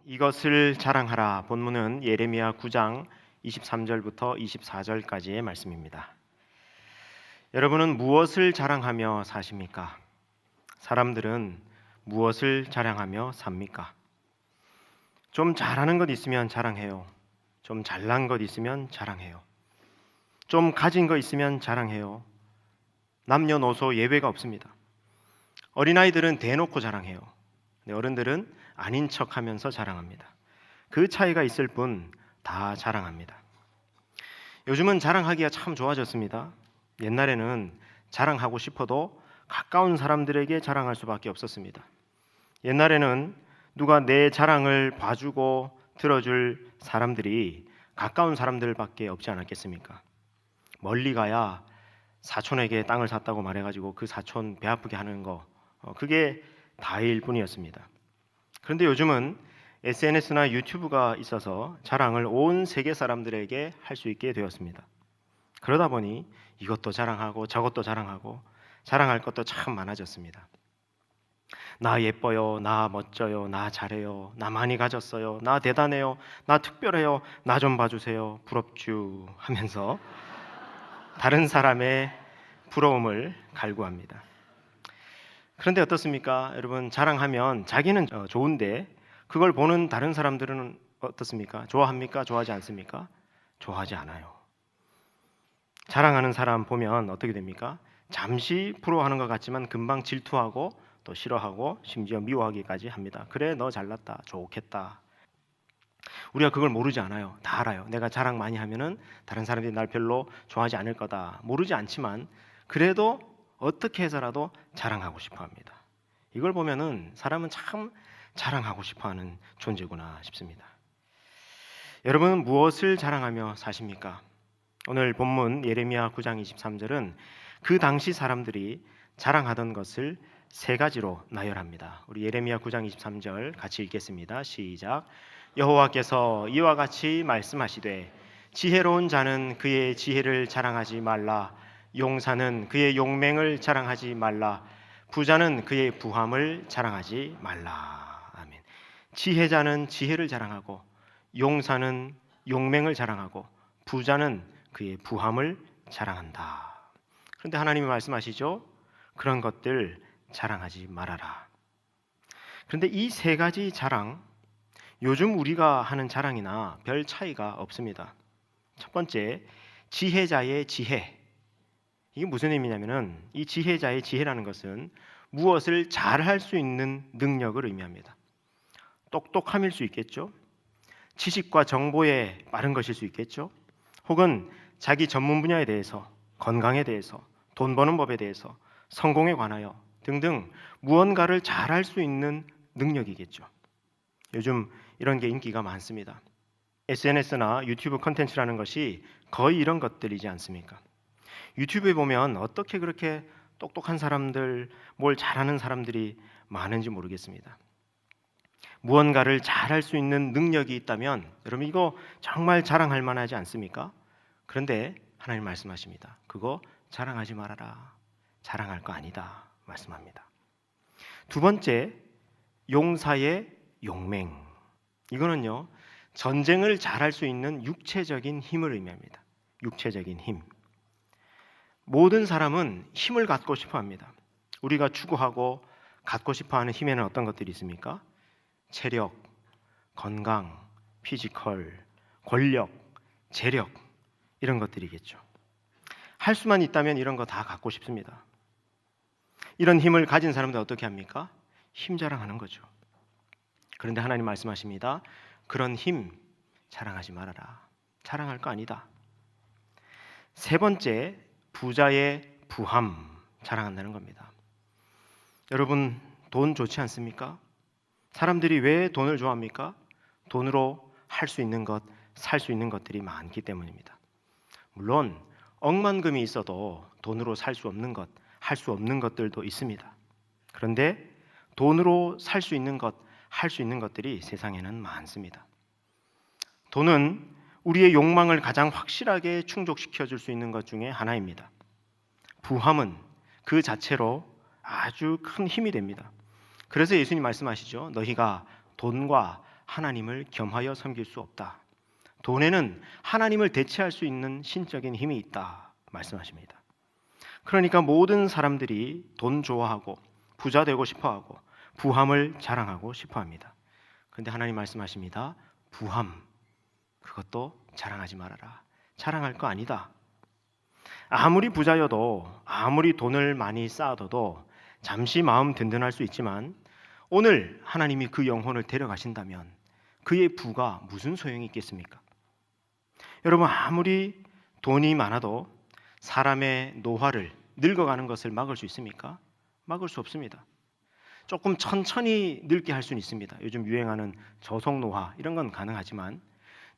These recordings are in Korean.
이것을 자랑하라. 본문은 예레미야 9장 23절부터 24절까지의 말씀입니다. 여러분은 무엇을 자랑하며 사십니까? 사람들은 무엇을 자랑하며 삽니까? 좀 잘하는 것 있으면 자랑해요. 좀 잘난 것 있으면 자랑해요. 좀 가진 거 있으면 자랑해요. 남녀노소 예외가 없습니다. 어린아이들은 대놓고 자랑해요. 어른들은 아닌 척하면서 자랑합니다. 그 차이가 있을 뿐 다 자랑합니다. 요즘은 자랑하기가 참 좋아졌습니다. 옛날에는 자랑하고 싶어도 가까운 사람들에게 자랑할 수밖에 없었습니다. 옛날에는 누가 내 자랑을 봐주고 들어줄 사람들이 가까운 사람들밖에 없지 않았겠습니까? 멀리 가야 사촌에게 땅을 샀다고 말해가지고 그 사촌 배 아프게 하는 거, 그게 다일 뿐이었습니다. 그런데 요즘은 SNS나 유튜브가 있어서 자랑을 온 세계 사람들에게 할 수 있게 되었습니다. 그러다 보니 이것도 자랑하고 저것도 자랑하고 자랑할 것도 참 많아졌습니다. 나 예뻐요, 나 멋져요, 나 잘해요, 나 많이 가졌어요, 나 대단해요, 나 특별해요, 나 좀 봐주세요, 부럽쥬 하면서 다른 사람의 부러움을 갈구합니다. 그런데 어떻습니까? 여러분, 자랑하면 자기는 좋은데 그걸 보는 다른 사람들은 어떻습니까? 좋아합니까? 좋아하지 않습니까? 좋아하지 않아요. 자랑하는 사람 보면 어떻게 됩니까? 잠시 부러워하는 것 같지만 금방 질투하고 또 싫어하고 심지어 미워하기까지 합니다. 그래, 너 잘났다, 좋겠다. 우리가 그걸 모르지 않아요. 다 알아요. 내가 자랑 많이 하면은 다른 사람들이 날 별로 좋아하지 않을 거다. 모르지 않지만 그래도 어떻게 해서라도 자랑하고 싶어 합니다. 이걸 보면은 사람은 참 자랑하고 싶어 하는 존재구나 싶습니다. 여러분은 무엇을 자랑하며 사십니까? 오늘 본문 예레미야 9장 23절은 그 당시 사람들이 자랑하던 것을 세 가지로 나열합니다. 우리 예레미야 9장 23절 같이 읽겠습니다. 시작. 여호와께서 이와 같이 말씀하시되 지혜로운 자는 그의 지혜를 자랑하지 말라. 용사는 그의 용맹을 자랑하지 말라. 부자는 그의 부함을 자랑하지 말라. 아멘. 지혜자는 지혜를 자랑하고 용사는 용맹을 자랑하고 부자는 그의 부함을 자랑한다. 그런데 하나님이 말씀하시죠. 그런 것들 자랑하지 말아라. 그런데 이 세 가지 자랑, 요즘 우리가 하는 자랑이나 별 차이가 없습니다. 첫 번째, 지혜자의 지혜. 이게 무슨 의미냐면은 이 지혜자의 지혜라는 것은 무엇을 잘할 수 있는 능력을 의미합니다. 똑똑함일 수 있겠죠. 지식과 정보에 빠른 것일 수 있겠죠. 혹은 자기 전문 분야에 대해서, 건강에 대해서, 돈 버는 법에 대해서, 성공에 관하여 등등 무언가를 잘할 수 있는 능력이겠죠. 요즘 이런 게 인기가 많습니다. SNS나 유튜브 컨텐츠라는 것이 거의 이런 것들이지 않습니까? 유튜브에 보면 어떻게 그렇게 똑똑한 사람들, 뭘 잘하는 사람들이 많은지 모르겠습니다. 무언가를 잘할 수 있는 능력이 있다면 여러분 이거 정말 자랑할 만하지 않습니까? 그런데 하나님 말씀하십니다. 그거 자랑하지 말아라. 자랑할 거 아니다. 말씀합니다. 두 번째, 용사의 용맹. 이거는요, 전쟁을 잘할 수 있는 육체적인 힘을 의미합니다. 육체적인 힘. 모든 사람은 힘을 갖고 싶어 합니다. 우리가 추구하고 갖고 싶어 하는 힘에는 어떤 것들이 있습니까? 체력, 건강, 피지컬, 권력, 재력, 이런 것들이겠죠. 할 수만 있다면 이런 거 다 갖고 싶습니다. 이런 힘을 가진 사람들 어떻게 합니까? 힘 자랑하는 거죠. 그런데 하나님 말씀하십니다. 그런 힘 자랑하지 말아라. 자랑할 거 아니다. 세 번째, 부자의 부함 자랑한다는 겁니다. 여러분, 돈 좋지 않습니까? 사람들이 왜 돈을 좋아합니까? 돈으로 할 수 있는 것, 살 수 있는 것들이 많기 때문입니다. 물론 억만금이 있어도 돈으로 살 수 없는 것, 할 수 없는 것들도 있습니다. 그런데 돈으로 살 수 있는 것, 할 수 있는 것들이 세상에는 많습니다. 돈은 우리의 욕망을 가장 확실하게 충족시켜 줄 수 있는 것 중에 하나입니다. 부함은 그 자체로 아주 큰 힘이 됩니다. 그래서 예수님 말씀하시죠. 너희가 돈과 하나님을 겸하여 섬길 수 없다. 돈에는 하나님을 대체할 수 있는 신적인 힘이 있다 말씀하십니다. 그러니까 모든 사람들이 돈 좋아하고 부자 되고 싶어하고 부함을 자랑하고 싶어합니다. 그런데 하나님 말씀하십니다. 부함 그것도 자랑하지 말아라. 자랑할 거 아니다. 아무리 부자여도 아무리 돈을 많이 쌓아둬도 잠시 마음 든든할 수 있지만 오늘 하나님이 그 영혼을 데려가신다면 그의 부가 무슨 소용이 있겠습니까? 여러분 아무리 돈이 많아도 사람의 노화를 늙어가는 것을 막을 수 있습니까? 막을 수 없습니다. 조금 천천히 늙게 할 수는 있습니다. 요즘 유행하는 저속노화 이런 건 가능하지만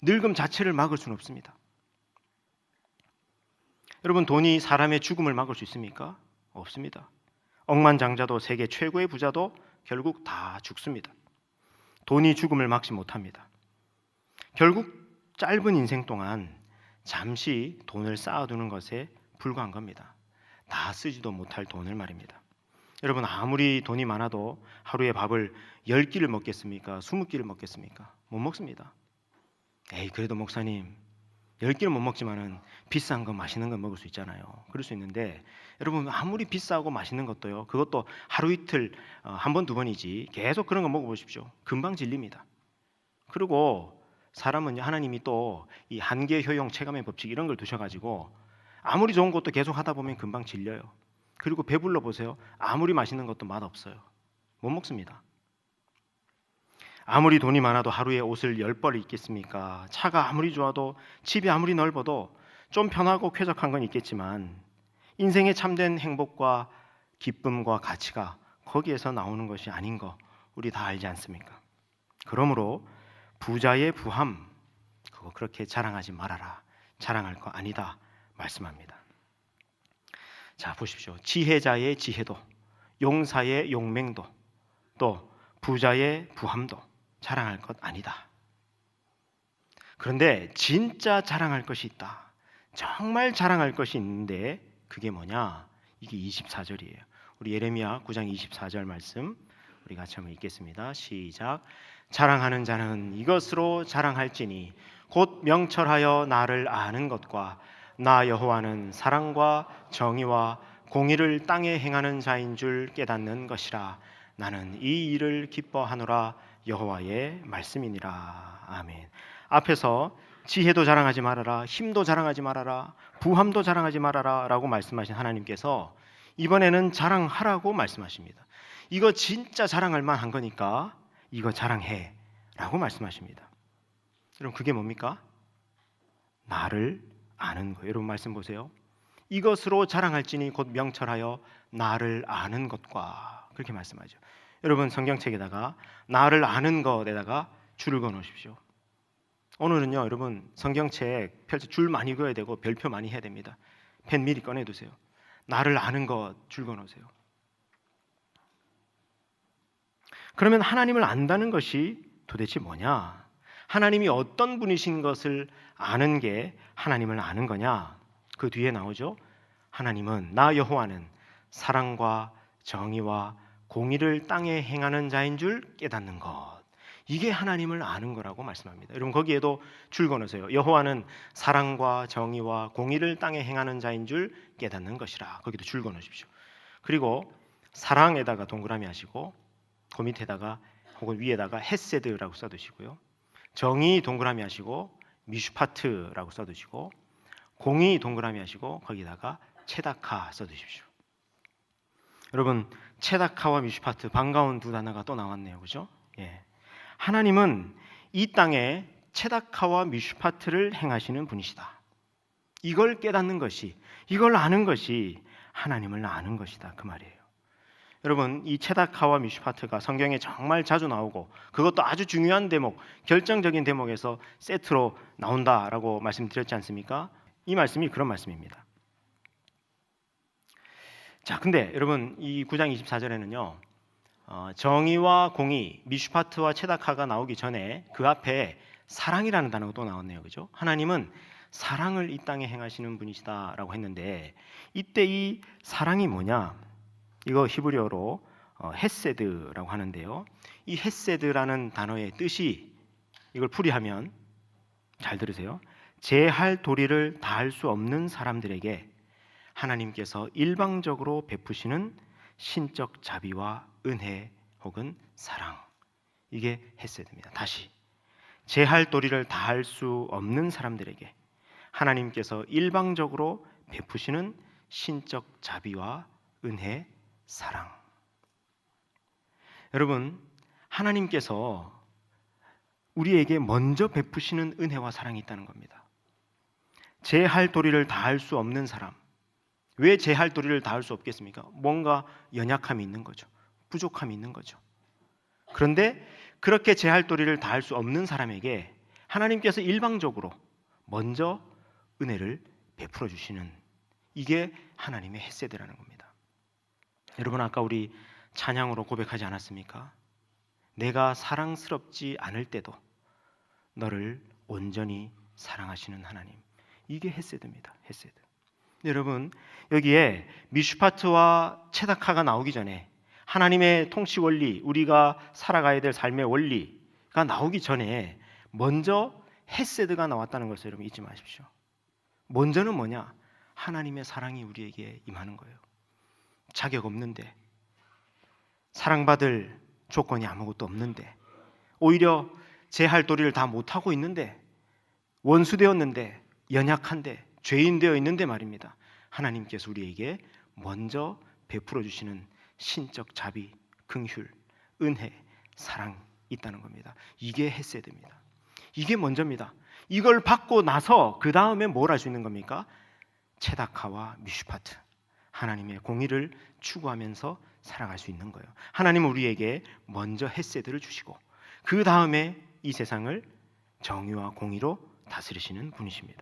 늙음 자체를 막을 수는 없습니다. 여러분 돈이 사람의 죽음을 막을 수 있습니까? 없습니다. 억만장자도 세계 최고의 부자도 결국 다 죽습니다. 돈이 죽음을 막지 못합니다. 결국 짧은 인생 동안 잠시 돈을 쌓아두는 것에 불과한 겁니다. 다 쓰지도 못할 돈을 말입니다. 여러분 아무리 돈이 많아도 하루에 밥을 10끼를 먹겠습니까? 20끼를 먹겠습니까? 못 먹습니다. 에이 그래도 목사님 10끼는 못 먹지만은 비싼 거 맛있는 거 먹을 수 있잖아요. 그럴 수 있는데 여러분 아무리 비싸고 맛있는 것도요. 그것도 하루 이틀 한 번 두 번이지 계속 그런 거 먹어보십시오. 금방 질립니다. 그리고 사람은 하나님이 또 이 한계 효용 체감의 법칙 이런 걸 두셔가지고 아무리 좋은 것도 계속 하다 보면 금방 질려요. 그리고 배불러 보세요. 아무리 맛있는 것도 맛없어요. 못 먹습니다. 아무리 돈이 많아도 하루에 옷을 10벌 입겠습니까? 차가 아무리 좋아도 집이 아무리 넓어도 좀 편하고 쾌적한 건 있겠지만 인생의 참된 행복과 기쁨과 가치가 거기에서 나오는 것이 아닌 거 우리 다 알지 않습니까? 그러므로 부자의 부함 그거 그렇게 자랑하지 말아라. 자랑할 거 아니다 말씀합니다. 자 보십시오. 지혜자의 지혜도 용사의 용맹도 또 부자의 부함도 자랑할 것 아니다. 그런데 진짜 자랑할 것이 있다. 정말 자랑할 것이 있는데 그게 뭐냐? 이게 24절이에요. 우리 예레미야 9장 24절 말씀 우리 같이 한번 읽겠습니다. 시작. 자랑하는 자는 이것으로 자랑할지니 곧 명철하여 나를 아는 것과 나 여호와는 사랑과 정의와 공의를 땅에 행하는 자인 줄 깨닫는 것이라. 나는 이 일을 기뻐하노라. 여호와의 말씀이니라. 아멘. 앞에서 지혜도 자랑하지 말아라, 힘도 자랑하지 말아라, 부함도 자랑하지 말아라 라고 말씀하신 하나님께서 이번에는 자랑하라고 말씀하십니다. 이거 진짜 자랑할 만한 거니까 이거 자랑해 라고 말씀하십니다. 여러분 그게 뭡니까? 나를 아는 거예요. 여러분 말씀 보세요. 이것으로 자랑할지니 곧 명철하여 나를 아는 것과 그렇게 말씀하죠. 여러분 성경책에다가 나를 아는 것에다가 줄을 그어 놓으십시오. 오늘은요 여러분 성경책 펼쳐 줄 많이 그어야 되고 별표 많이 해야 됩니다. 펜 미리 꺼내두세요. 나를 아는 것 줄 그어 놓으세요. 그러면 하나님을 안다는 것이 도대체 뭐냐? 하나님이 어떤 분이신 것을 아는 게 하나님을 아는 거냐? 그 뒤에 나오죠. 하나님은 나 여호와는 사랑과 정의와 공의를 땅에 행하는 자인 줄 깨닫는 것. 이게 하나님을 아는 거라고 말씀합니다. 여러분 거기에도 줄 그어놓으세요. 여호와는 사랑과 정의와 공의를 땅에 행하는 자인 줄 깨닫는 것이라. 거기도 줄 그어놓으십시오. 그리고 사랑에다가 동그라미 하시고 그 밑에다가 혹은 위에다가 헤세드라고 써두시고요. 정의 동그라미 하시고 미슈파트라고 써두시고 공의 동그라미 하시고 거기다가 체다카 써두십시오. 여러분 체다카와 미슈파트 반가운 두 단어가 또 나왔네요. 그죠? 예. 하나님은 이 땅에 체다카와 미슈파트를 행하시는 분이시다. 이걸 깨닫는 것이 이걸 아는 것이 하나님을 아는 것이다. 그 말이에요. 여러분 이 체다카와 미슈파트가 성경에 정말 자주 나오고 그것도 아주 중요한 대목, 결정적인 대목에서 세트로 나온다라고 말씀드렸지 않습니까? 이 말씀이 그런 말씀입니다. 자, 근데 여러분 이 9장 24절에는요. 정의와 공의, 미슈파트와 체다카가 나오기 전에 그 앞에 사랑이라는 단어가 또 나왔네요. 그죠? 하나님은 사랑을 이 땅에 행하시는 분이시다라고 했는데 이때 이 사랑이 뭐냐? 이거 히브리어로 헤세드라고 하는데요. 이 헤세드라는 단어의 뜻이 이걸 풀이하면 잘 들으세요. 제할 도리를 다할 수 없는 사람들에게 하나님께서 일방적으로 베푸시는 신적 자비와 은혜 혹은 사랑, 이게 헤세드입니다. 다시, 제할 도리를 다할 수 없는 사람들에게 하나님께서 일방적으로 베푸시는 신적 자비와 은혜, 사랑. 여러분, 하나님께서 우리에게 먼저 베푸시는 은혜와 사랑이 있다는 겁니다. 제할 도리를 다할 수 없는 사람, 왜 제할 도리를 다할 수 없겠습니까? 뭔가 연약함이 있는 거죠. 부족함이 있는 거죠. 그런데 그렇게 제할 도리를 다할 수 없는 사람에게 하나님께서 일방적으로 먼저 은혜를 베풀어 주시는, 이게 하나님의 헤세드라는 겁니다. 여러분, 아까 우리 찬양으로 고백하지 않았습니까? 내가 사랑스럽지 않을 때도 너를 온전히 사랑하시는 하나님, 이게 헤세드입니다. 헤세드. 여러분, 여기에 미슈파트와 체다카가 나오기 전에 하나님의 통치 원리, 우리가 살아가야 될 삶의 원리가 나오기 전에 먼저 헤세드가 나왔다는 것을 여러분 잊지 마십시오. 먼저는 뭐냐? 하나님의 사랑이 우리에게 임하는 거예요. 자격 없는데, 사랑받을 조건이 아무것도 없는데, 오히려 제할 도리를 다 못하고 있는데, 원수되었는데, 연약한데, 죄인 되어 있는데 말입니다. 하나님께서 우리에게 먼저 베풀어 주시는 신적 자비, 긍휼, 은혜, 사랑 있다는 겁니다. 이게 헤세드입니다. 이게 먼저입니다. 이걸 받고 나서 그 다음에 뭘 할 수 있는 겁니까? 체다카와 미슈파트, 하나님의 공의를 추구하면서 살아갈 수 있는 거예요. 하나님은 우리에게 먼저 헤세드를 주시고 그 다음에 이 세상을 정의와 공의로 다스리시는 분이십니다.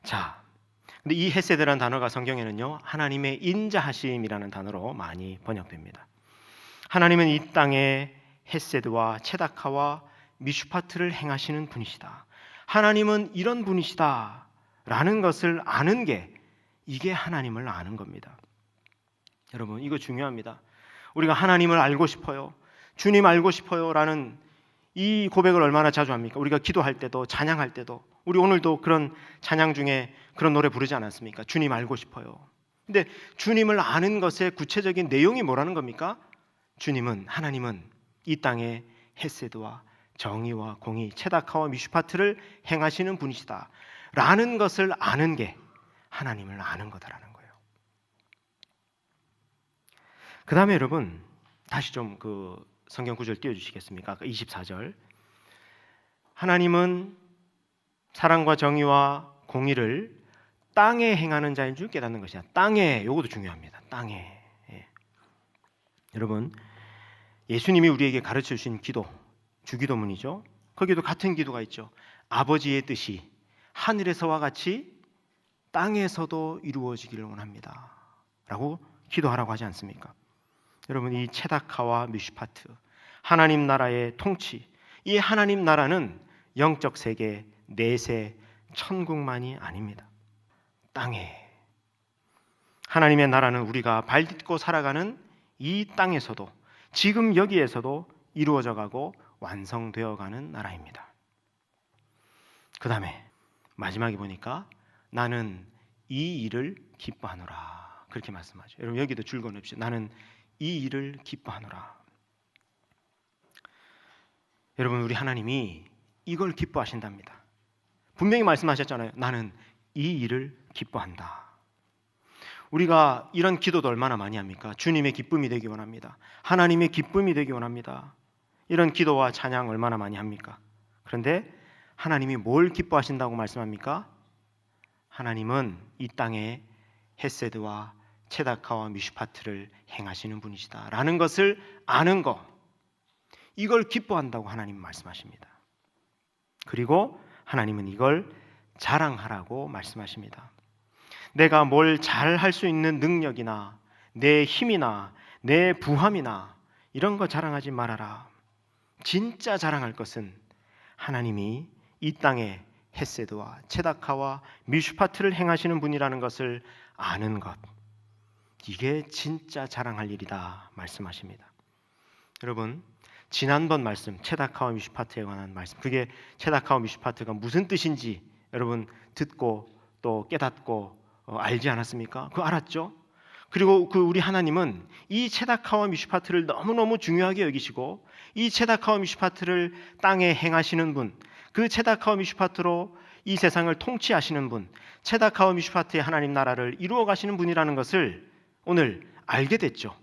자, 근데 이 헤세드라는 단어가 성경에는요, 하나님의 인자하심이라는 단어로 많이 번역됩니다. 하나님은 이 땅에 헤세드와 체다카와 미슈파트를 행하시는 분이시다. 하나님은 이런 분이시다 라는 것을 아는 게, 이게 하나님을 아는 겁니다. 여러분, 이거 중요합니다. 우리가 하나님을 알고 싶어요, 주님 알고 싶어요 라는 이 고백을 얼마나 자주 합니까? 우리가 기도할 때도, 찬양할 때도, 우리 오늘도 그런 찬양 중에 그런 노래 부르지 않았습니까? 주님 알고 싶어요. 근데 주님을 아는 것의 구체적인 내용이 뭐라는 겁니까? 주님은, 하나님은 이 땅에 헤세드와 정의와 공의, 체다카와 미슈파트를 행하시는 분이시다 라는 것을 아는 게 하나님을 아는 거다라는 거예요. 그 다음에 여러분, 다시 좀 그 성경 구절 띄워주시겠습니까? 24절. 하나님은 사랑과 정의와 공의를 땅에 행하는 자인 줄 깨닫는 것이야. 땅에, 요것도 중요합니다. 땅에. 예. 여러분, 예수님이 우리에게 가르쳐 주신 기도, 주기도문이죠. 거기도 같은 기도가 있죠. 아버지의 뜻이 하늘에서와 같이 땅에서도 이루어지기를 원합니다 라고 기도하라고 하지 않습니까? 여러분, 이 체다카와 미슈파트, 하나님 나라의 통치, 이 하나님 나라는 영적 세계, 내세, 천국만이 아닙니다. 땅에, 하나님의 나라는 우리가 발딛고 살아가는 이 땅에서도, 지금 여기에서도 이루어져 가고 완성되어 가는 나라입니다. 그 다음에 마지막에 보니까 나는 이 일을 기뻐하노라, 그렇게 말씀하죠. 여러분, 여기도 줄거 없이 나는 이 일을 기뻐하노라. 여러분, 우리 하나님이 이걸 기뻐하신답니다. 분명히 말씀하셨잖아요. 나는 이 일을 기뻐한다. 우리가 이런 기도도 얼마나 많이 합니까? 주님의 기쁨이 되기 원합니다. 하나님의 기쁨이 되기 원합니다. 이런 기도와 찬양 얼마나 많이 합니까? 그런데 하나님이 뭘 기뻐하신다고 말씀합니까? 하나님은 이 땅에 헤세드와 체다카와 미슈파트를 행하시는 분이시다 라는 것을 아는 것, 이걸 기뻐한다고 하나님 말씀하십니다. 그리고 하나님은 이걸 자랑하라고 말씀하십니다. 내가 뭘 잘할 수 있는 능력이나 내 힘이나 내 부함이나 이런 거 자랑하지 말아라. 진짜 자랑할 것은 하나님이 이 땅에 헤세드와 체다카와 미슈파트를 행하시는 분이라는 것을 아는 것, 이게 진짜 자랑할 일이다 말씀하십니다. 여러분, 지난번 말씀 체다카와 미슈파트에 관한 말씀, 그게 체다카와 미슈파트가 무슨 뜻인지 여러분 듣고 또 깨닫고 알지 않았습니까? 그거 알았죠? 그리고 그 우리 하나님은 이 체다카와 미슈파트를 너무너무 중요하게 여기시고 이 체다카와 미슈파트를 땅에 행하시는 분, 그 체다카와 미슈파트로 이 세상을 통치하시는 분, 체다카와 미슈파트의 하나님 나라를 이루어 가시는 분이라는 것을 오늘 알게 됐죠.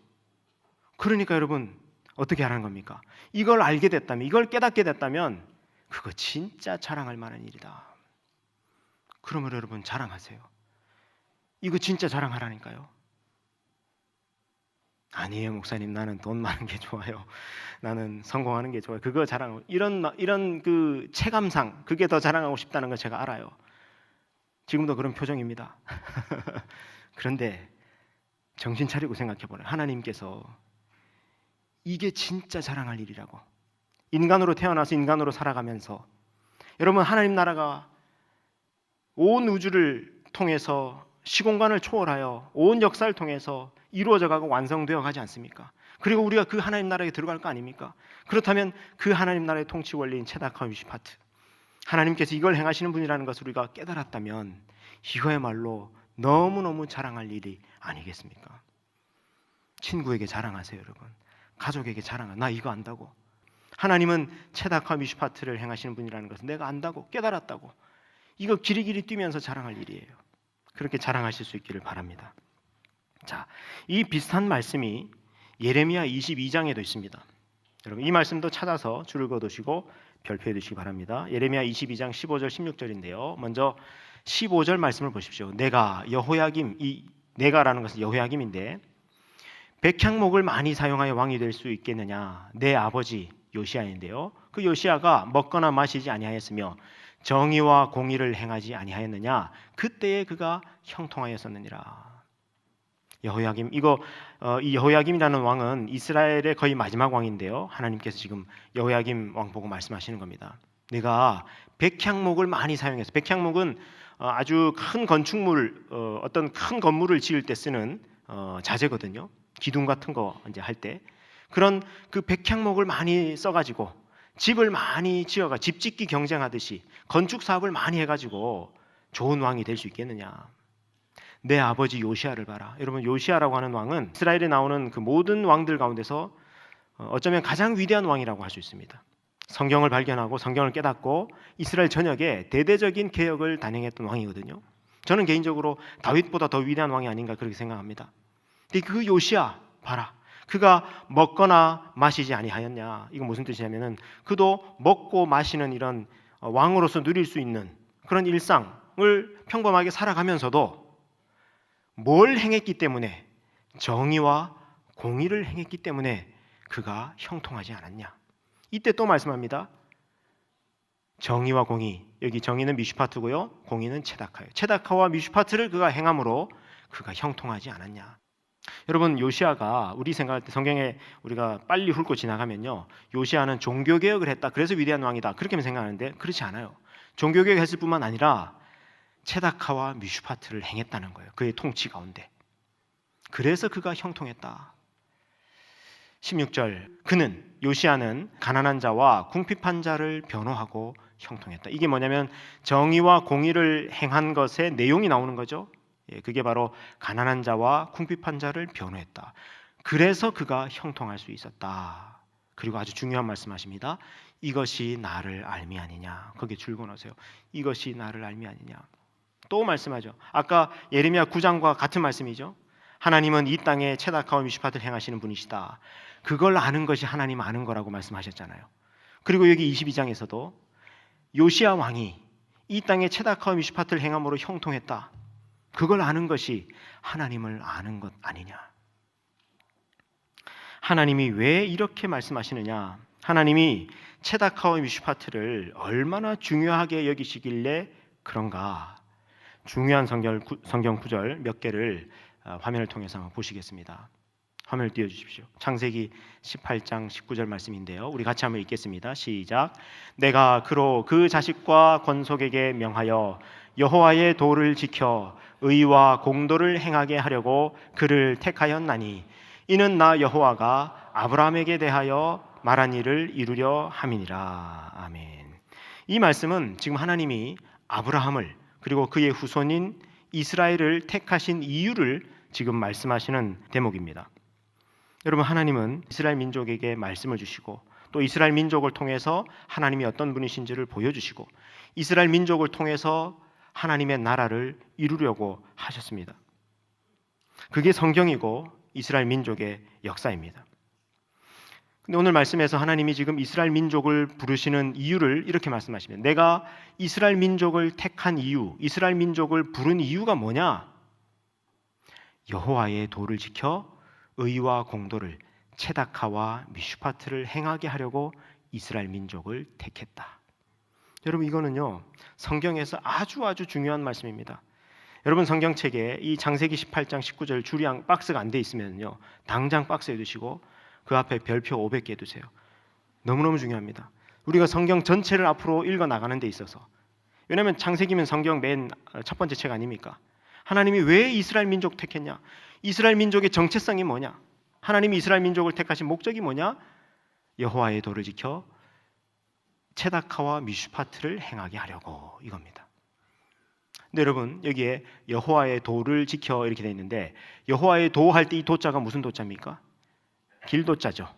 그러니까 여러분 어떻게 하라는 겁니까? 이걸 알게 됐다면, 이걸 깨닫게 됐다면 그거 진짜 자랑할 만한 일이다. 그러므로 여러분 자랑하세요. 이거 진짜 자랑하라니까요. 아니에요 목사님, 나는 돈 많은 게 좋아요. 나는 성공하는 게 좋아요. 그거 자랑하고 이런 그 체감상 그게 더 자랑하고 싶다는 걸 제가 알아요. 지금도 그런 표정입니다. 그런데 정신 차리고 생각해 보래요. 하나님께서 이게 진짜 자랑할 일이라고. 인간으로 태어나서 인간으로 살아가면서 여러분 하나님 나라가 온 우주를 통해서 시공간을 초월하여 온 역사를 통해서 이루어져 가고 완성되어 가지 않습니까? 그리고 우리가 그 하나님 나라에 들어갈 거 아닙니까? 그렇다면 그 하나님 나라의 통치 원리인 체다카와 미슈파트, 하나님께서 이걸 행하시는 분이라는 것을 우리가 깨달았다면 이거야말로 너무너무 자랑할 일이 아니겠습니까? 친구에게 자랑하세요 여러분. 가족에게 자랑하세요. 나 이거 안다고. 하나님은 체다카와 미슈파트를 행하시는 분이라는 것을 내가 안다고, 깨달았다고. 이거 길이길이 뛰면서 자랑할 일이에요. 그렇게 자랑하실 수 있기를 바랍니다. 자, 이 비슷한 말씀이 예레미야 22장에도 있습니다. 여러분 이 말씀도 찾아서 줄을 그어두시고 별표해 두시기 바랍니다. 예레미야 22장 15절 16절인데요. 먼저 15절 말씀을 보십시오. 내가 여호야김, 이 내가라는 것은 여호야김인데 백향목을 많이 사용하여 왕이 될 수 있겠느냐? 내 아버지 요시야인데요. 그 요시야가 먹거나 마시지 아니하였으며 정의와 공의를 행하지 아니하였느냐? 그때에 그가 형통하였었느니라. 여호야김, 이 여호야김이라는 왕은 이스라엘의 거의 마지막 왕인데요. 하나님께서 지금 여호야김 왕 보고 말씀하시는 겁니다. 내가 백향목을 많이 사용해서, 백향목은 아주 큰 건축물, 어떤 큰 건물을 지을 때 쓰는 자재거든요. 기둥 같은 거 이제 할 때 그런 그 백향목을 많이 써가지고 집을 많이 지어가 집 짓기 경쟁하듯이 건축 사업을 많이 해가지고 좋은 왕이 될 수 있겠느냐? 내 아버지 요시야를 봐라. 여러분 요시야라고 하는 왕은 이스라엘에 나오는 그 모든 왕들 가운데서 어쩌면 가장 위대한 왕이라고 할 수 있습니다. 성경을 발견하고 성경을 깨닫고 이스라엘 전역에 대대적인 개혁을 단행했던 왕이거든요. 저는 개인적으로 다윗보다 더 위대한 왕이 아닌가 그렇게 생각합니다. 근데 그 요시야 봐라. 그가 먹거나 마시지 아니하였냐. 이건 무슨 뜻이냐면은 그도 먹고 마시는 이런 왕으로서 누릴 수 있는 그런 일상을 평범하게 살아가면서도 뭘 행했기 때문에, 정의와 공의를 행했기 때문에 그가 형통하지 않았냐. 이때 또 말씀합니다. 정의와 공의, 여기 정의는 미슈파트고요, 공의는 체다카예요. 체다카와 미슈파트를 그가 행함으로 그가 형통하지 않았냐. 여러분 요시야가 우리 생각할 때 성경에 우리가 빨리 훑고 지나가면요, 요시야는 종교개혁을 했다, 그래서 위대한 왕이다, 그렇게 생각하는데 그렇지 않아요. 종교개혁을 했을 뿐만 아니라 체다카와 미슈파트를 행했다는 거예요. 그의 통치 가운데. 그래서 그가 형통했다. 16절, 그는 요시야는 가난한 자와 궁핍한 자를 변호하고 형통했다. 이게 뭐냐면 정의와 공의를 행한 것의 내용이 나오는 거죠. 그게 바로 가난한 자와 궁핍한 자를 변호했다. 그래서 그가 형통할 수 있었다. 그리고 아주 중요한 말씀하십니다. 이것이 나를 알미 아니냐. 거기에 줄 그어놓으세요. 이것이 나를 알미 아니냐. 또 말씀하죠. 아까 예레미야 9장과 같은 말씀이죠. 하나님은 이 땅에 체다카와 미슈파트를 행하시는 분이시다. 그걸 아는 것이 하나님 아는 거라고 말씀하셨잖아요. 그리고 여기 22장에서도 요시야 왕이 이 땅에 체다카와 미슈파트를 행함으로 형통했다. 그걸 아는 것이 하나님을 아는 것 아니냐. 하나님이 왜 이렇게 말씀하시느냐. 하나님이 체다카와 미슈파트를 얼마나 중요하게 여기시길래 그런가. 중요한 성경 구절 몇 개를 화면을 통해서 한번 보시겠습니다. 화면을 띄워주십시오. 창세기 18장 19절 말씀인데요. 우리 같이 한번 읽겠습니다. 시작. 내가 그로 그 자식과 권속에게 명하여 여호와의 도를 지켜 의와 공도를 행하게 하려고 그를 택하였나니 이는 나 여호와가 아브라함에게 대하여 말한 일을 이루려 함이니라. 아멘. 이 말씀은 지금 하나님이 아브라함을 그리고 그의 후손인 이스라엘을 택하신 이유를 지금 말씀하시는 대목입니다. 여러분, 하나님은 이스라엘 민족에게 말씀을 주시고 또 이스라엘 민족을 통해서 하나님이 어떤 분이신지를 보여주시고 이스라엘 민족을 통해서 하나님의 나라를 이루려고 하셨습니다. 그게 성경이고 이스라엘 민족의 역사입니다. 근데 오늘 말씀에서 하나님이 지금 이스라엘 민족을 부르시는 이유를 이렇게 말씀하시면, 내가 이스라엘 민족을 택한 이유, 이스라엘 민족을 부른 이유가 뭐냐? 여호와의 도를 지켜 의와 공도를, 체다카와 미슈파트를 행하게 하려고 이스라엘 민족을 택했다. 여러분, 이거는요 성경에서 아주 중요한 말씀입니다. 여러분, 성경책에 이 창세기 18장 19절 줄이 박스가 안 돼 있으면요 당장 박스에 두시고 그 앞에 별표 500개 두세요. 너무너무 중요합니다. 우리가 성경 전체를 앞으로 읽어 나가는 데 있어서, 왜냐하면 창세기면 성경 맨 첫 번째 책 아닙니까? 하나님이 왜 이스라엘 민족 택했냐? 이스라엘 민족의 정체성이 뭐냐? 하나님이 이스라엘 민족을 택하신 목적이 뭐냐? 여호와의 도를 지켜 체다카와 미슈파트를 행하게 하려고, 이겁니다. 근데 여러분, 여기에 여호와의 도를 지켜 이렇게 돼 있는데, 여호와의 도 할 때 이 도자가 무슨 도자입니까? 길도자죠.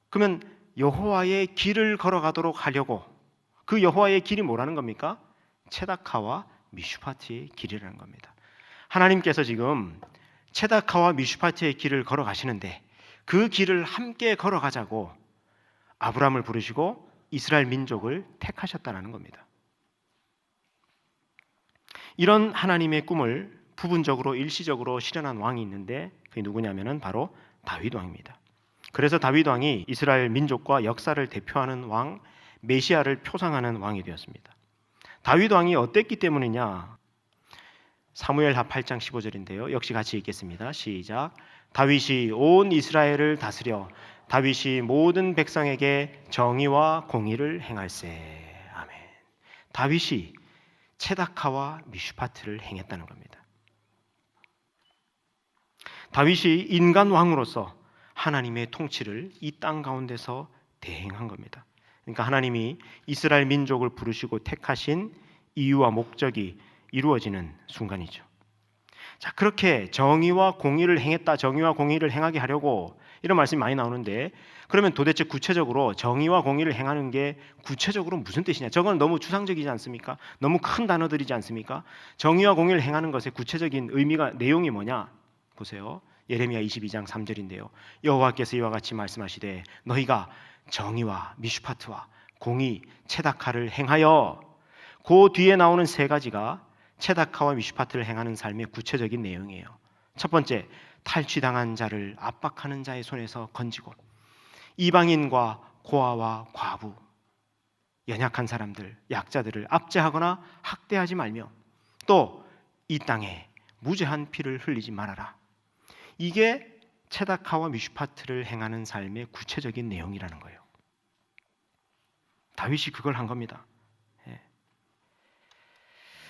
그러면 여호와의 길을 걸어가도록 하려고, 그 여호와의 길이 뭐라는 겁니까? 체다카와 미슈파트의 길이라는 겁니다. 하나님께서 지금 체다카와 미슈파트의 길을 걸어가시는데 그 길을 함께 걸어가자고 아브라함을 부르시고 이스라엘 민족을 택하셨다는 겁니다. 이런 하나님의 꿈을 부분적으로 일시적으로 실현한 왕이 있는데 그게 누구냐면은 바로 다윗 왕입니다. 그래서 다윗 왕이 이스라엘 민족과 역사를 대표하는 왕, 메시아를 표상하는 왕이 되었습니다. 다윗 왕이 어땠기 때문이냐? 사무엘하 8장 15절인데요. 역시 같이 읽겠습니다. 시작. 다윗이 온 이스라엘을 다스려 다윗이 모든 백성에게 정의와 공의를 행할세. 아멘. 다윗이 체다카와 미슈파트를 행했다는 겁니다. 다윗이 인간 왕으로서 하나님의 통치를 이 땅 가운데서 대행한 겁니다. 그러니까 하나님이 이스라엘 민족을 부르시고 택하신 이유와 목적이 이루어지는 순간이죠. 자, 그렇게 정의와 공의를 행했다, 정의와 공의를 행하게 하려고, 이런 말씀이 많이 나오는데, 그러면 도대체 구체적으로 정의와 공의를 행하는 게 구체적으로 무슨 뜻이냐? 저건 너무 추상적이지 않습니까? 너무 큰 단어들이지 않습니까? 정의와 공의를 행하는 것의 구체적인 의미가, 내용이 뭐냐? 보세요. 예레미야 22장 3절인데요. 여호와께서 이와 같이 말씀하시되 너희가 정의와 미슈파트와 공의, 체다카를 행하여, 그 뒤에 나오는 세 가지가 체다카와 미슈파트를 행하는 삶의 구체적인 내용이에요. 첫 번째, 탈취당한 자를 압박하는 자의 손에서 건지고, 이방인과 고아와 과부, 연약한 사람들, 약자들을 압제하거나 학대하지 말며, 또 이 땅에 무죄한 피를 흘리지 말아라. 이게 체다카와 미슈파트를 행하는 삶의 구체적인 내용이라는 거예요. 다윗이 그걸 한 겁니다.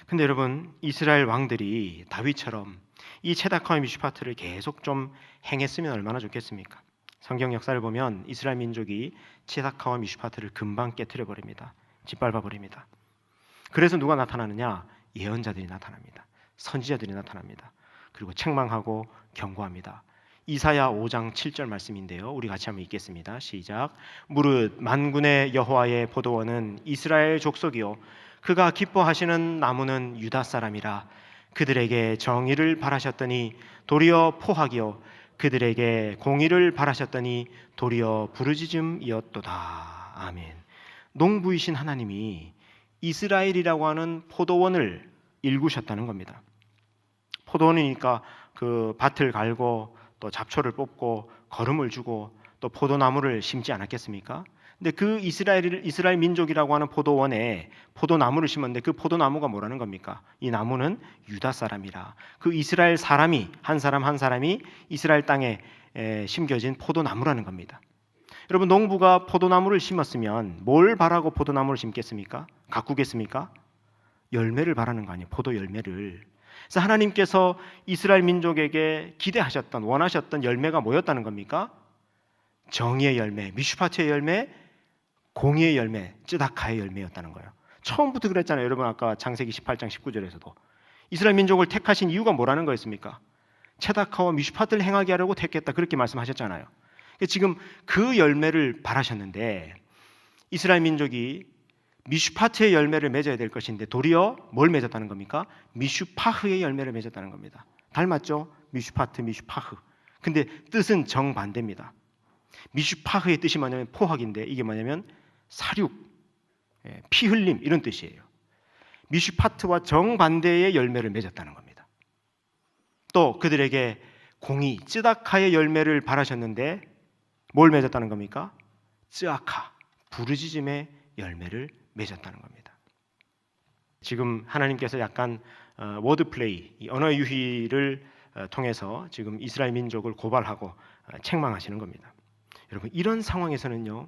근데 여러분, 이스라엘 왕들이 다윗처럼 이 체다카와 미슈파트를 계속 좀 행했으면 얼마나 좋겠습니까? 성경 역사를 보면 이스라엘 민족이 체다카와 미슈파트를 금방 깨트려 버립니다. 짓밟아 버립니다. 그래서 누가 나타나느냐? 예언자들이 나타납니다. 선지자들이 나타납니다. 그리고 책망하고 경고합니다. 이사야 5장 7절 말씀인데요. 우리 같이 한번 읽겠습니다. 시작. 무릇 만군의 여호와의 포도원은 이스라엘 족속이요 그가 기뻐하시는 나무는 유다 사람이라. 그들에게 정의를 바라셨더니 도리어 포악이요 그들에게 공의를 바라셨더니 도리어 부르짖음이었도다. 아멘. 농부이신 하나님이 이스라엘이라고 하는 포도원을 일구셨다는 겁니다. 포도원이니까 그 밭을 갈고 또 잡초를 뽑고 거름을 주고 또 포도나무를 심지 않았겠습니까? 근데 그 이스라엘 민족이라고 하는 포도원에 포도나무를 심었는데 그 포도나무가 뭐라는 겁니까? 이 나무는 유다 사람이라. 그 이스라엘 사람이 한 사람 한 사람이 이스라엘 땅에 심겨진 포도나무라는 겁니다. 여러분, 농부가 포도나무를 심었으면 뭘 바라고 포도나무를 심겠습니까? 가꾸겠습니까? 열매를 바라는 거 아니에요. 포도 열매를. 그래서 하나님께서 이스라엘 민족에게 기대하셨던, 원하셨던 열매가 뭐였다는 겁니까? 정의의 열매, 미슈파트의 열매, 공의의 열매, 쯔다카의 열매였다는 거예요. 처음부터 그랬잖아요. 여러분 아까 창세기 18장 19절에서도 이스라엘 민족을 택하신 이유가 뭐라는 거였습니까? 쯔다카와 미슈파트를 행하게 하려고 택했다, 그렇게 말씀하셨잖아요. 지금 그 열매를 바라셨는데 이스라엘 민족이 미슈파트의 열매를 맺어야 될 것인데 도리어 뭘 맺었다는 겁니까? 미슈파흐의 열매를 맺었다는 겁니다. 닮았죠? 미슈파트, 미슈파흐. 근데 뜻은 정반대입니다. 미슈파흐의 뜻이 뭐냐면 포학인데 이게 뭐냐면 사륙, 피 흘림 이런 뜻이에요. 미슈파트와 정반대의 열매를 맺었다는 겁니다. 또 그들에게 공의, 쯔다카의 열매를 바라셨는데 뭘 맺었다는 겁니까? 쯔아카, 부르짖음의 열매를 맺었다는 겁니다. 지금 하나님께서 약간 워드플레이, 언어 유희를 통해서 지금 이스라엘 민족을 고발하고 책망하시는 겁니다. 여러분 이런 상황에서는요,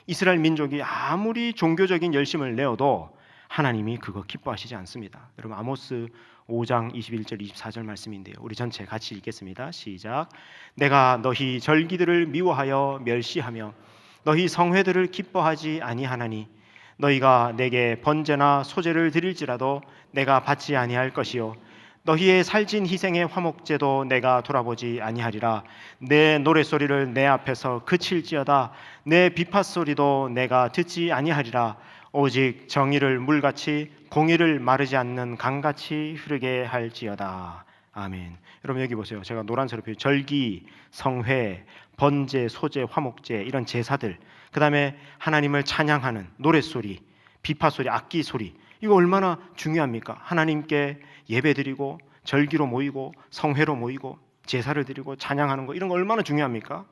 이스라엘 민족이 아무리 종교적인 열심을 내어도 하나님이 그거 기뻐하시지 않습니다. 여러분 아모스 5장 21절 24절 말씀인데요. 우리 전체 같이 읽겠습니다. 시작. 내가 너희 절기들을 미워하여 멸시하며 너희 성회들을 기뻐하지 아니하나니 너희가 내게 번제나 소제를 드릴지라도 내가 받지 아니할 것이요 너희의 살진 희생의 화목제도 내가 돌아보지 아니하리라. 내 노랫소리를 내 앞에서 그칠지어다 내 비팟소리도 내가 듣지 아니하리라. 오직 정의를 물같이 공의를 마르지 않는 강같이 흐르게 할지어다. 아멘. 여러분 여기 보세요. 제가 노란색으로 표현, 절기, 성회, 번제, 소제, 화목제 이런 제사들, 그 다음에 하나님을 찬양하는 노랫소리, 비파소리, 악기소리, 이거 얼마나 중요합니까? 하나님께 예배드리고 절기로 모이고 성회로 모이고 제사를 드리고 찬양하는 거, 이런 거 얼마나 중요합니까?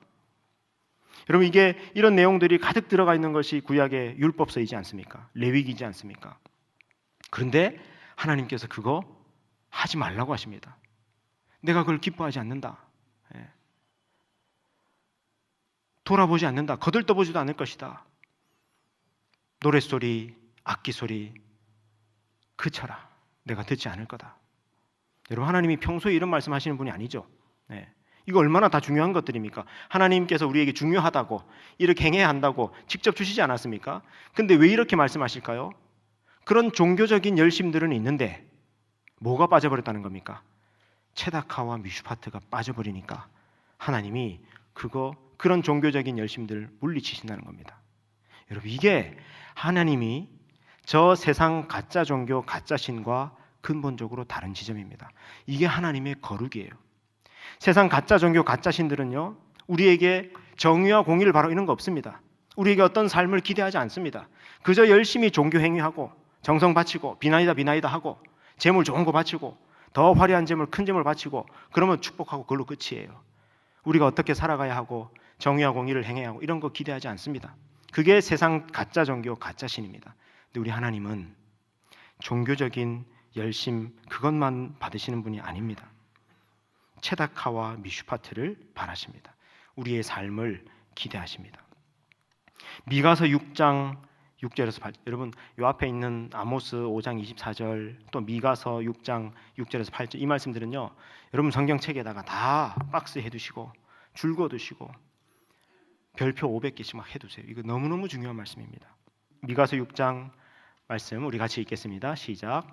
여러분 이게 이런 내용들이 가득 들어가 있는 것이 구약의 율법서이지 않습니까? 레위기지 않습니까? 그런데 하나님께서 그거 하지 말라고 하십니다. 내가 그걸 기뻐하지 않는다. 돌아보지 않는다. 거들떠보지도 않을 것이다. 노랫소리, 악기소리 그쳐라. 내가 듣지 않을 거다. 여러분 하나님이 평소에 이런 말씀하시는 분이 아니죠. 이거 얼마나 다 중요한 것들입니까? 하나님께서 우리에게 중요하다고, 이렇게 행해야 한다고 직접 주시지 않았습니까? 근데 왜 이렇게 말씀하실까요? 그런 종교적인 열심들은 있는데 뭐가 빠져버렸다는 겁니까? 츠다카와 미슈파트가 빠져버리니까 하나님이 그런 종교적인 열심들을 물리치신다는 겁니다. 여러분 이게 하나님이 저 세상 가짜 종교, 가짜 신과 근본적으로 다른 지점입니다. 이게 하나님의 거룩이에요. 세상 가짜 종교, 가짜 신들은요, 우리에게 정의와 공의를 바라는 거 없습니다. 우리에게 어떤 삶을 기대하지 않습니다. 그저 열심히 종교 행위하고 정성 바치고 비나이다 하고 재물 좋은 거 바치고 더 화려한 재물, 큰 재물 바치고 그러면 축복하고 그걸로 끝이에요. 우리가 어떻게 살아가야 하고 정의와 공의를 행해야 하고 이런 거 기대하지 않습니다. 그게 세상 가짜 종교, 가짜 신입니다. 근데 우리 하나님은 종교적인 열심 그것만 받으시는 분이 아닙니다. 츠다카와 미슈파트를 바라십니다. 우리의 삶을 기대하십니다. 미가서 6장 6절에서 8절, 여러분 이 앞에 있는 아모스 5장 24절 또 미가서 6장 6절에서 8절 이 말씀들은요, 여러분 성경책에다가 다 박스 해두시고 줄거두시고 별표 500개씩 막 해두세요. 이거 너무너무 중요한 말씀입니다. 미가서 6장 말씀 우리 같이 읽겠습니다. 시작.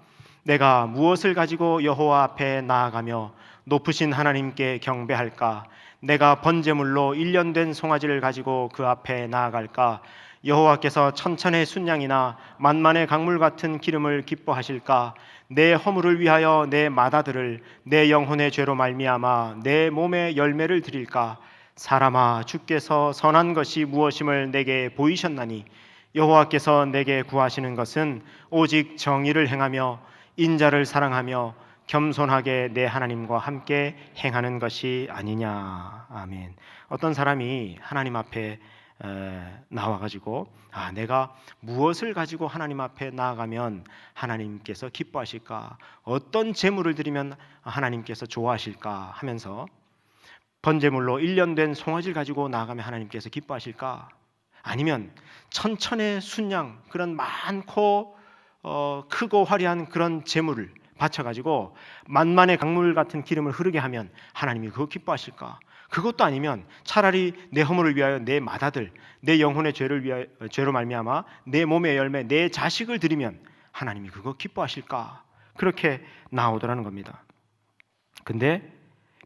내가 무엇을 가지고 여호와 앞에 나아가며 높으신 하나님께 경배할까? 내가 번제물로 1년 된 송아지를 가지고 그 앞에 나아갈까? 여호와께서 천천의 순양이나 만만의 강물 같은 기름을 기뻐하실까? 내 허물을 위하여 내 마다들을 내 영혼의 죄로 말미암아 내 몸의 열매를 드릴까? 사람아, 주께서 선한 것이 무엇임을 내게 보이셨나니 여호와께서 내게 구하시는 것은 오직 정의를 행하며 인자를 사랑하며 겸손하게 내 하나님과 함께 행하는 것이 아니냐. 아멘. 어떤 사람이 하나님 앞에 나와가지고 내가 무엇을 가지고 하나님 앞에 나아가면 하나님께서 기뻐하실까, 어떤 제물을 드리면 하나님께서 좋아하실까 하면서 번제물로 1년 된 송아지를 가지고 나아가면 하나님께서 기뻐하실까, 아니면 천천의 순양, 그런 많고 크고 화려한 그런 제물을 바쳐가지고 만만의 강물 같은 기름을 흐르게 하면 하나님이 그거 기뻐하실까? 그것도 아니면 차라리 내 허물을 위하여 내 맏아들, 내 영혼의 죄로 말미암아 내 몸의 열매, 내 자식을 드리면 하나님이 그거 기뻐하실까? 그렇게 나오더라는 겁니다. 근데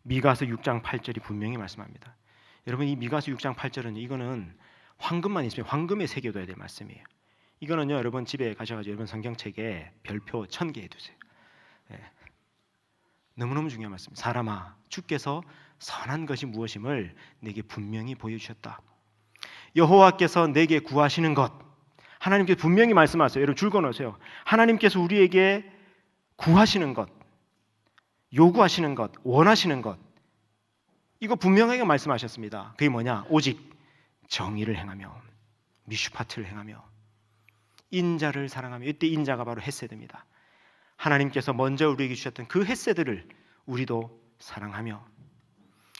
미가서 6장 8절이 분명히 말씀합니다. 여러분, 이 미가서 6장 8절은 이거는 황금만 있으면 황금에 새겨둬야 될 말씀이에요. 이거는요, 여러분 집에 가셔가지고 여러분 성경책에 별표 1000개 해두세요. 예. 너무너무 중요한 말씀입니다. 사람아, 주께서 선한 것이 무엇임을 내게 분명히 보여주셨다. 여호와께서 내게 구하시는 것, 하나님께서 분명히 말씀하세요. 여러분 줄 꺼놓으세요. 하나님께서 우리에게 구하시는 것, 요구하시는 것, 원하시는 것, 이거 분명하게 말씀하셨습니다. 그게 뭐냐? 오직 정의를 행하며 미슈파트를 행하며 인자를 사랑하며, 이때 인자가 바로 헤세드입니다. 하나님께서 먼저 우리에게 주셨던 그 헤세드를 우리도 사랑하며,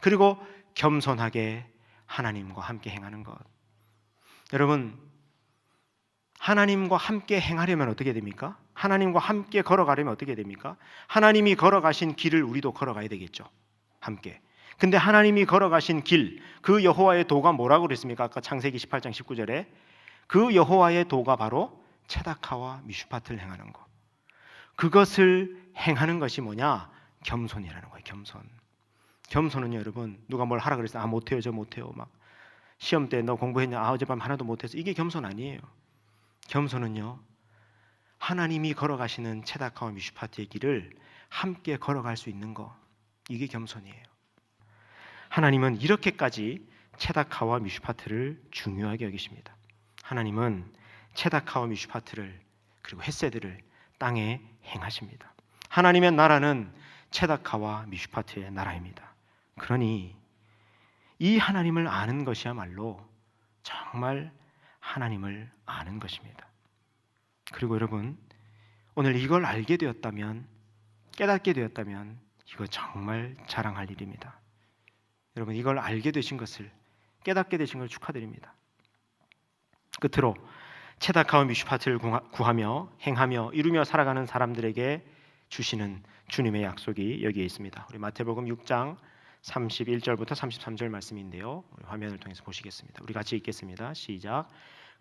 그리고 겸손하게 하나님과 함께 행하는 것. 여러분, 하나님과 함께 행하려면 어떻게 됩니까? 하나님과 함께 걸어가려면 어떻게 됩니까? 하나님이 걸어가신 길을 우리도 걸어가야 되겠죠. 함께. 근데 하나님이 걸어가신 길, 그 여호와의 도가 뭐라고 그랬습니까? 아까 창세기 18장 19절에 그 여호와의 도가 바로 체다카와 미슈파트를 행하는 것. 그것을 행하는 것이 뭐냐? 겸손이라는 거예요. 겸손. 겸손은요, 여러분, 누가 뭘 하라 그랬어요. 못해요, 저 못해요. 막 시험 때 너 공부했냐? 어젯밤 하나도 못해서. 이게 겸손 아니에요. 겸손은요, 하나님이 걸어가시는 체다카와 미슈파트의 길을 함께 걸어갈 수 있는 거, 이게 겸손이에요. 하나님은 이렇게까지 체다카와 미슈파트를 중요하게 여기십니다. 하나님은 체다카와 미슈파트를, 그리고 헤세드를 땅에 행하십니다. 하나님의 나라는 체다카와 미슈파트의 나라입니다. 그러니 이 하나님을 아는 것이야말로 정말 하나님을 아는 것입니다. 그리고 여러분, 오늘 이걸 알게 되었다면, 깨닫게 되었다면 이거 정말 자랑할 일입니다. 여러분, 이걸 알게 되신 것을, 깨닫게 되신 걸 축하드립니다. 끝으로 체다카와 미슈파트를 구하며 행하며 이루며 살아가는 사람들에게 주시는 주님의 약속이 여기에 있습니다. 우리 마태복음 6장 31절부터 33절 말씀인데요, 우리 화면을 통해서 보시겠습니다. 우리 같이 읽겠습니다. 시작.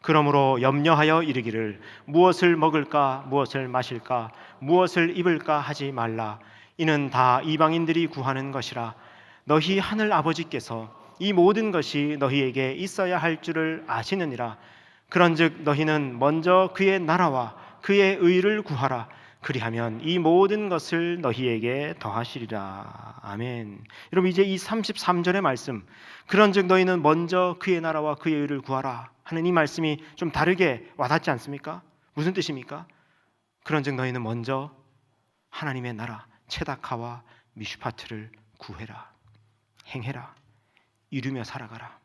그러므로 염려하여 이르기를 무엇을 먹을까, 무엇을 마실까, 무엇을 입을까 하지 말라. 이는 다 이방인들이 구하는 것이라. 너희 하늘 아버지께서 이 모든 것이 너희에게 있어야 할 줄을 아시느니라. 그런즉 너희는 먼저 그의 나라와 그의 의를 구하라. 그리하면 이 모든 것을 너희에게 더하시리라. 아멘. 여러분, 이제 이 33절의 말씀, 그런즉 너희는 먼저 그의 나라와 그의 의를 구하라 하는 이 말씀이 좀 다르게 와닿지 않습니까? 무슨 뜻입니까? 그런즉 너희는 먼저 하나님의 나라 체다카와 미슈파트를 구해라, 행해라, 이루며 살아가라.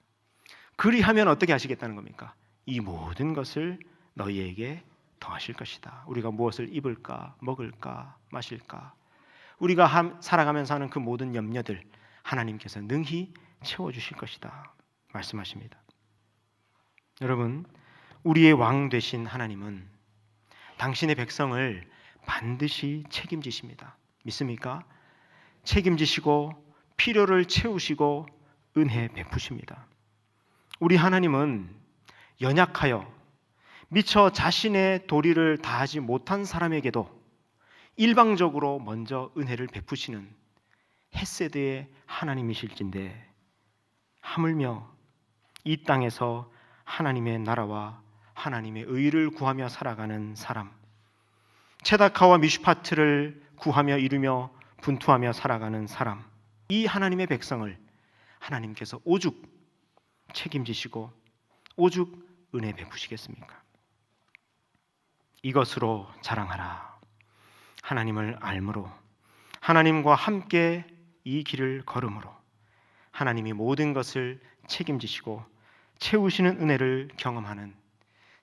그리하면 어떻게 하시겠다는 겁니까? 이 모든 것을 너희에게 더하실 것이다. 우리가 무엇을 입을까, 먹을까, 마실까, 우리가 살아가면서 하는 그 모든 염려들 하나님께서 능히 채워주실 것이다 말씀하십니다. 여러분, 우리의 왕 되신 하나님은 당신의 백성을 반드시 책임지십니다. 믿습니까? 책임지시고 필요를 채우시고 은혜 베푸십니다. 우리 하나님은 연약하여 미처 자신의 도리를 다하지 못한 사람에게도 일방적으로 먼저 은혜를 베푸시는 헤세드의 하나님이실진데, 하물며 이 땅에서 하나님의 나라와 하나님의 의를 구하며 살아가는 사람, 체다카와 미슈파트를 구하며 이루며 분투하며 살아가는 사람, 이 하나님의 백성을 하나님께서 오죽 책임지시고 오죽 은혜 베푸시겠습니까? 이것으로 자랑하라. 하나님을 알므로, 하나님과 함께 이 길을 걸음으로 하나님이 모든 것을 책임지시고 채우시는 은혜를 경험하는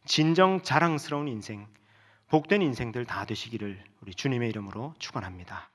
진정 자랑스러운 인생, 복된 인생들 다 되시기를 우리 주님의 이름으로 축원합니다.